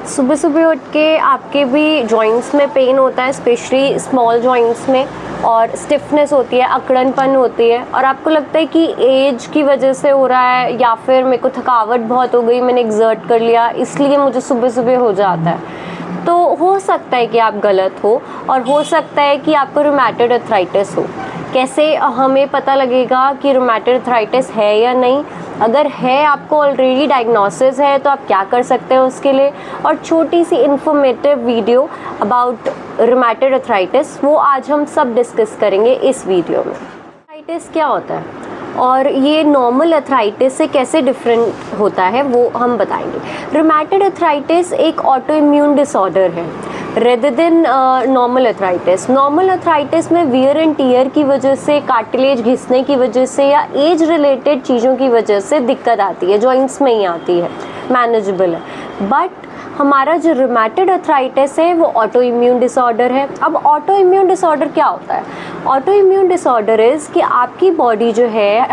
सुबह सुबह उठ के आपके भी जॉइंट्स में पेन होता है, स्पेशली स्मॉल जॉइंट्स में, और स्टिफनेस होती है, अकड़नपन होती है, और आपको लगता है कि एज की वजह से हो रहा है या फिर मेरे को थकावट बहुत हो गई, मैंने एक्सर्ट कर लिया इसलिए मुझे सुबह सुबह हो जाता है। तो हो सकता है कि आप गलत हो, और हो सकता है कि आपको रूमेटॉइड अर्थराइटिस हो। कैसे हमें पता लगेगा कि रूमेटॉइड अर्थराइटिस है या नहीं? अगर है, आपको ऑलरेडी डायग्नोसिस है, तो आप क्या कर सकते हैं उसके लिए, और छोटी सी informative video about rheumatoid arthritis, वो आज हम सब डिस्कस करेंगे इस वीडियो में। अर्थराइटिस क्या होता है और ये नॉर्मल अर्थराइटिस से कैसे डिफरेंट होता है वो हम बताएंगे। रूमेटॉइड अर्थराइटिस एक ऑटो इम्यून डिसऑर्डर है rather than normal arthritis. Normal arthritis में वियर एंड टीयर की वजह से, कार्टिलेज घिसने की वजह से या एज रिलेटेड चीज़ों की वजह से दिक्कत आती है, जॉइंट्स में ही आती है, मैनेजेबल है। बट हमारा जो रूमेटॉइड अर्थराइटिस है वो ऑटो इम्यून डिसऑर्डर है। अब ऑटो इम्यून डिसऑर्डर क्या होता है? ऑटो इम्यून डिसऑर्डर इज़ कि आपकी बॉडी जो है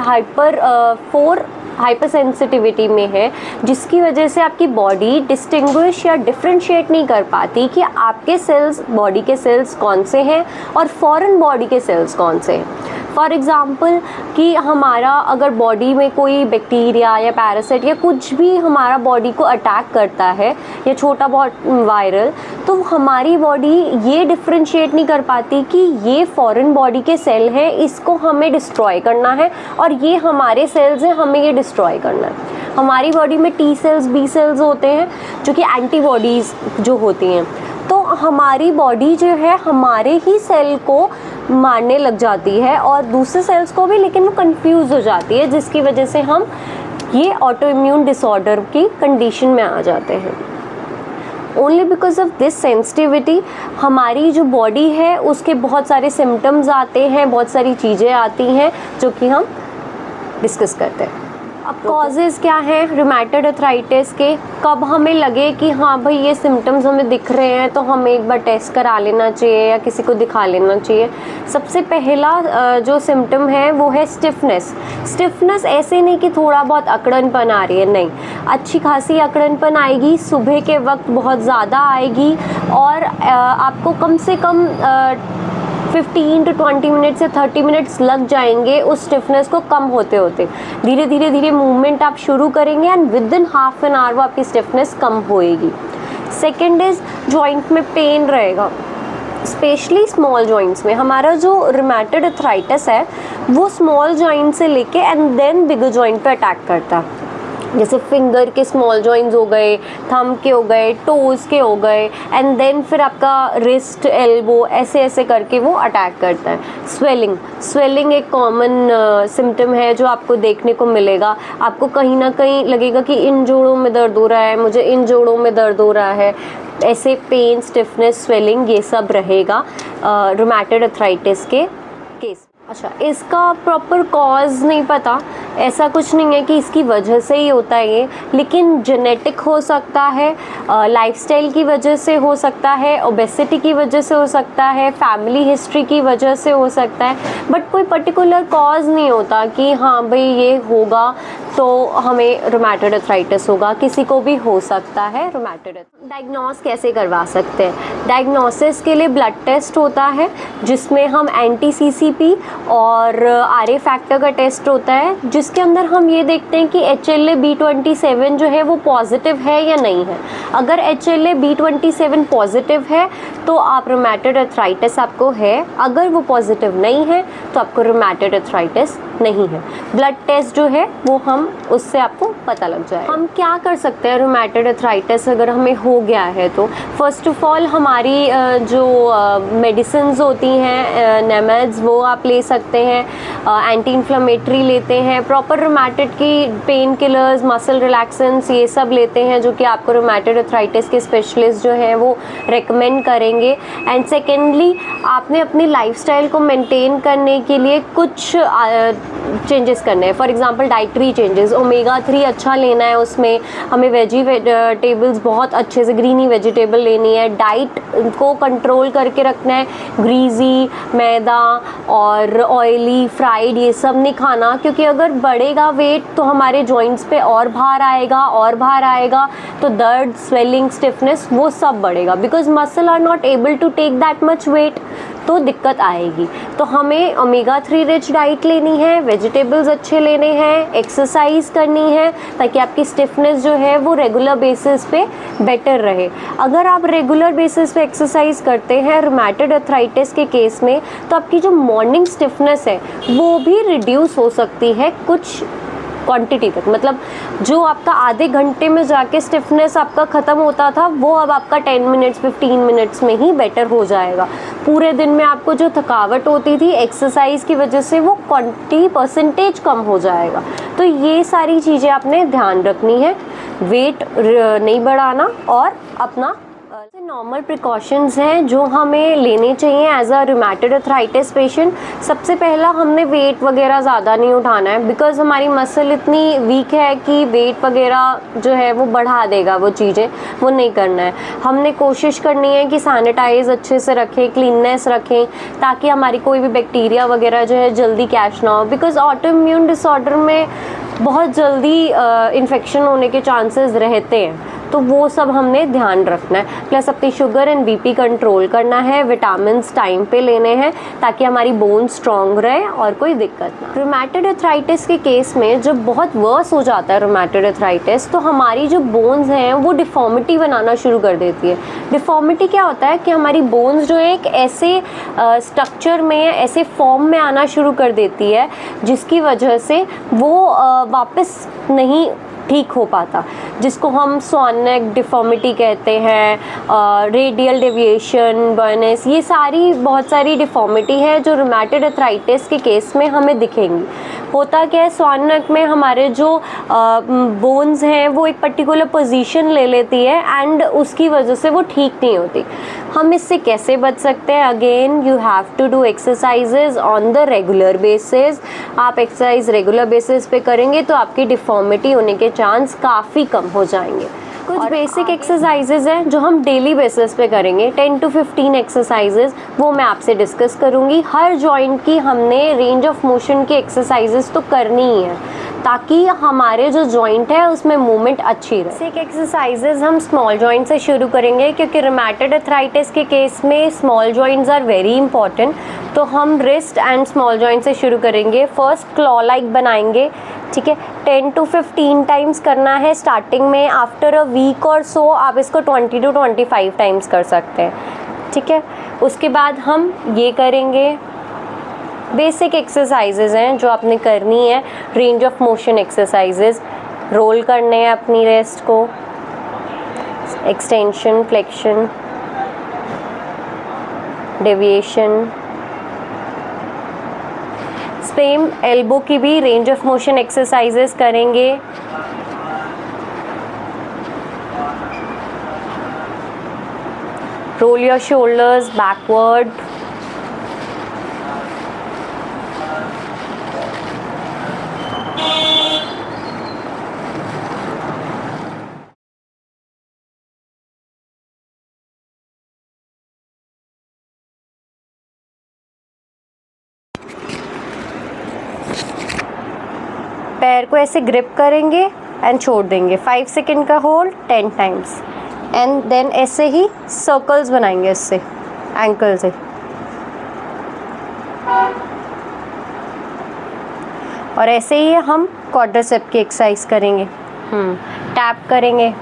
हाइपर सेंसिटिविटी में है, जिसकी वजह से आपकी बॉडी डिस्टिंग्विश या डिफ्रेंशिएट नहीं कर पाती कि आपके सेल्स, बॉडी के सेल्स कौन से हैं और फॉरेन बॉडी के सेल्स कौन से हैं। फॉर एग्ज़ाम्पल कि हमारा अगर बॉडी में कोई बैक्टीरिया या पैरासाइट या कुछ भी हमारा बॉडी को अटैक करता है, या छोटा बहुत वायरल, तो हमारी बॉडी ये डिफ्रेंशिएट नहीं कर पाती कि ये फॉरेन बॉडी के सेल हैं, इसको हमें डिस्ट्रॉय करना है, और ये हमारे सेल्स हैं, हमें ये डिस्ट्रॉय करना है। हमारी बॉडी में टी सेल्स, बी सेल्स होते हैं जो कि एंटीबॉडीज़ जो होती हैं। तो हमारी बॉडी जो है हमारे ही सेल को मारने लग जाती है और दूसरे सेल्स को भी, लेकिन वो कंफ्यूज हो जाती है, जिसकी वजह से हम ये ऑटो इम्यून डिसऑर्डर की कंडीशन में आ जाते हैं। Only because of this sensitivity हमारी जो बॉडी है उसके बहुत सारे सिम्टम्स आते हैं, बहुत सारी चीज़ें आती हैं जो कि हम डिस्कस करते हैं। अब कॉजेज़ क्या हैं रूमेटॉइड अर्थराइटिस के? कब हमें लगे कि हाँ भाई ये सिम्टम्स हमें दिख रहे हैं तो हमें एक बार टेस्ट करा लेना चाहिए या किसी को दिखा लेना चाहिए। सबसे पहला जो सिम्टम है वो है स्टिफनेस। स्टिफनेस ऐसे नहीं कि थोड़ा बहुत अकड़नपन आ रही है, नहीं, अच्छी खासी अकड़नपन आएगी, सुबह के वक्त बहुत ज़्यादा आएगी, और आपको कम से कम 15 to 20 मिनट से 30 मिनट्स लग जाएंगे उस स्टिफनेस को कम होते होते। धीरे धीरे मूवमेंट आप शुरू करेंगे and with in half an hour वो आपकी स्टिफनेस कम होएगी। सेकेंड इज़ जॉइंट में पेन रहेगा, स्पेशली स्मॉल जॉइंट्स में। हमारा जो रूमेटॉइड अर्थराइटिस है वो स्मॉल जॉइंट से लेके एंड देन बिगर जॉइंट पे अटैक करता है। जैसे फिंगर के स्मॉल जॉइंट्स हो गए, थंब के हो गए, टोज़ के हो गए, एंड देन फिर आपका रिस्ट, एल्बो, ऐसे ऐसे करके वो अटैक करता है। स्वेलिंग एक कॉमन सिम्टम है जो आपको देखने को मिलेगा। आपको कहीं ना कहीं लगेगा कि इन जोड़ों में दर्द हो रहा है, मुझे इन जोड़ों में दर्द हो रहा है, ऐसे पेन, स्टिफनेस, स्वेलिंग, ये सब रहेगा रूमेटॉइड अर्थराइटिस के केस। अच्छा, इसका प्रॉपर कॉज नहीं पता, ऐसा कुछ नहीं है कि इसकी वजह से ही होता है ये, लेकिन जेनेटिक हो सकता है, लाइफस्टाइल की वजह से हो सकता है, ओबेसिटी की वजह से हो सकता है, फैमिली हिस्ट्री की वजह से हो सकता है, बट कोई पर्टिकुलर कॉज नहीं होता कि हाँ भाई ये होगा तो हमें रूमेटॉइड अर्थराइटिस होगा। किसी को भी हो सकता है रूमेटॉइड। डायग्नोस कैसे करवा सकते हैं? डायग्नोसिस के लिए ब्लड टेस्ट होता है जिसमें हम एंटी-CCP और RA फैक्टर का टेस्ट होता है, जिसके अंदर हम ये देखते हैं कि HLA-B27 जो है वो पॉजिटिव है या नहीं है। अगर HLA-B27 पॉजिटिव है तो आप रूमेटॉइड अर्थराइटिस आपको है, अगर वो पॉजिटिव नहीं है तो आपको रूमेटॉइड अर्थराइटिस नहीं है। ब्लड टेस्ट जो है वो हम उससे आपको पता लग जाए। हम क्या कर सकते हैं रूमेटॉइड अर्थराइटिस अगर हमें हो गया है तो? फर्स्ट ऑफ ऑल हमारी जो मेडिसिन्स होती हैं, नेमेड्स, वो आप ले सकते हैं, एंटी इन्फ्लेमेटरी लेते हैं, प्रॉपर रूमेटॉइड की पेन किलर्स, मसल रिलैक्सेंट्स, ये सब लेते हैं जो कि आपको रूमेटॉइड अर्थराइटिस के स्पेशलिस्ट जो हैं वो रेकमेंड करेंगे। एंड सेकेंडली आपने अपनी लाइफस्टाइल को मेंटेन करने के लिए कुछ चेंजेस करने हैं। For example dietary changes, omega-3 अच्छा लेना है, उसमें हमें वेजिटेबल्स बहुत अच्छे से ग्रीनी वेजिटेबल लेनी है, डाइट को कंट्रोल करके रखना है, ग्रीजी, मैदा और ऑयली, फ्राइड ये सब नहीं खाना, क्योंकि अगर बढ़ेगा वेट तो हमारे जॉइंट्स पे और भार आएगा, तो दर्द, स्वेलिंग, स्टिफनेस वो सब बढ़ेगा, because muscle are not able to take that much weight, तो दिक्कत आएगी। तो हमें ओमेगा 3 रिच डाइट लेनी है, वेजिटेबल्स अच्छे लेने हैं, एक्सरसाइज करनी है, ताकि आपकी स्टिफनेस जो है वो रेगुलर बेसिस पे बेटर रहे। अगर आप रेगुलर बेसिस पे एक्सरसाइज करते हैं रूमेटॉइड आर्थराइटिस के केस में, तो आपकी जो मॉर्निंग स्टिफनेस है वो भी रिड्यूस हो सकती है कुछ क्वांटिटी तक। मतलब जो आपका आधे घंटे में जाके स्टिफनेस आपका ख़त्म होता था, वो अब आपका 10 मिनट्स 15 मिनट्स में ही बेटर हो जाएगा। पूरे दिन में आपको जो थकावट होती थी एक्सरसाइज की वजह से, वो 20% कम हो जाएगा। तो ये सारी चीज़ें आपने ध्यान रखनी है, वेट नहीं बढ़ाना, और अपना नॉर्मल प्रिकॉशंस हैं जो हमें लेने चाहिए as a rheumatoid arthritis patient. सबसे पहला, हमने वेट वगैरह ज़्यादा नहीं उठाना है, बिकॉज हमारी मसल इतनी वीक है कि वेट वगैरह जो है वो बढ़ा देगा, वो चीज़ें वो नहीं करना है। हमने कोशिश करनी है कि सैनिटाइज अच्छे से रखें, क्लीननेस रखें, ताकि हमारी कोई भी बैक्टीरिया वगैरह जो है जल्दी कैच ना हो, बिकॉज ऑटो इम्यून डिसऑर्डर में बहुत जल्दी इन्फेक्शन होने के चांसेस रहते हैं, तो वो सब हमने ध्यान रखना है। प्लस अपनी शुगर एंड बीपी कंट्रोल करना है, विटामिन्स टाइम पे लेने हैं, ताकि हमारी बोन स्ट्रॉन्ग रहे और कोई दिक्कत ना। रूमेटॉइड आर्थराइटिस के केस में जब बहुत वर्स हो जाता है रूमेटॉइड आर्थराइटिस, तो हमारी जो बोन्स हैं वो डिफॉर्मिटी बनाना शुरू कर देती है। डिफॉर्मिटी क्या होता है कि हमारी बोन्स जो है एक ऐसे स्ट्रक्चर में, ऐसे फॉर्म में आना शुरू कर देती है, जिसकी वजह से वो वापस नहीं ठीक हो पाता, जिसको हम स्वान नेक डिफॉर्मिटी कहते हैं, रेडियल डेविएशन, बर्नेस, ये सारी बहुत सारी डिफॉर्मिटी है जो रूमेटॉइड आर्थराइटिस के केस में हमें दिखेंगी। होता क्या है, स्वान नेक में हमारे जो बोन्स हैं वो एक पर्टिकुलर पोजीशन ले लेती है एंड उसकी वजह से वो ठीक नहीं होती। हम इससे कैसे बच सकते हैं? Again you have to do exercises on the regular basis. आप एक्सरसाइज रेगुलर बेसिस पे करेंगे तो आपकी डिफॉर्मिटी होने के चांस काफ़ी कम हो जाएंगे। कुछ बेसिक एक्सरसाइजेज हैं जो हम डेली बेसिस पे करेंगे, 10 to 15 एक्सरसाइजेज, वो मैं आपसे डिस्कस करूँगी। हर जॉइंट की हमने रेंज ऑफ मोशन की एक्सरसाइजेज तो करनी ही है, ताकि हमारे जो जॉइंट है उसमें मूवमेंट अच्छी रहे। बेसिक एक्सरसाइजेज हम स्मॉल जॉइंट से शुरू करेंगे, क्योंकि रूमेटॉइड आर्थराइटिस के केस में small joints are very important. तो हम रिस्ट एंड स्मॉल जॉइंट से शुरू करेंगे। फर्स्ट क्लॉ लाइक बनाएंगे, ठीक है, 10 to 15 टाइम्स करना है स्टार्टिंग में। आफ्टर अ वीक और सो आप इसको 20 to 25 टाइम्स कर सकते हैं, ठीक है। उसके बाद हम ये करेंगे, बेसिक एक्सरसाइजेज हैं जो आपने करनी है, range of motion exercises. Roll करने हैं अपनी रेस्ट को, extension, flexion, deviation. Same elbow की भी रेंज ऑफ मोशन एक्सरसाइजेस करेंगे। Roll your shoulders backward. पैर को ऐसे ग्रिप करेंगे एंड छोड़ देंगे, 5 सेकेंड का होल्ड 10 टाइम्स, एंड देन ऐसे ही सर्कल्स बनाएंगे इससे एंकल से। और ऐसे ही हम क्वाड्रिसेप की एक्सरसाइज करेंगे। टैप करेंगे,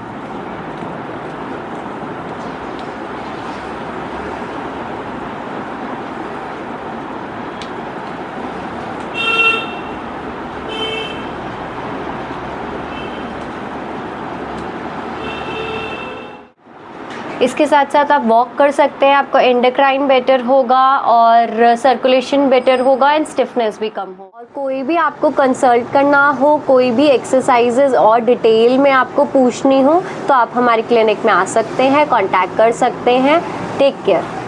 इसके साथ साथ आप वॉक कर सकते हैं, आपका एंडोक्राइन बेटर होगा और सर्कुलेशन बेटर होगा एंड स्टिफनेस भी कम हो। और कोई भी आपको कंसल्ट करना हो, कोई भी एक्सरसाइजेज और डिटेल में आपको पूछनी हो, तो आप हमारी क्लिनिक में आ सकते हैं, कांटेक्ट कर सकते हैं। Take care.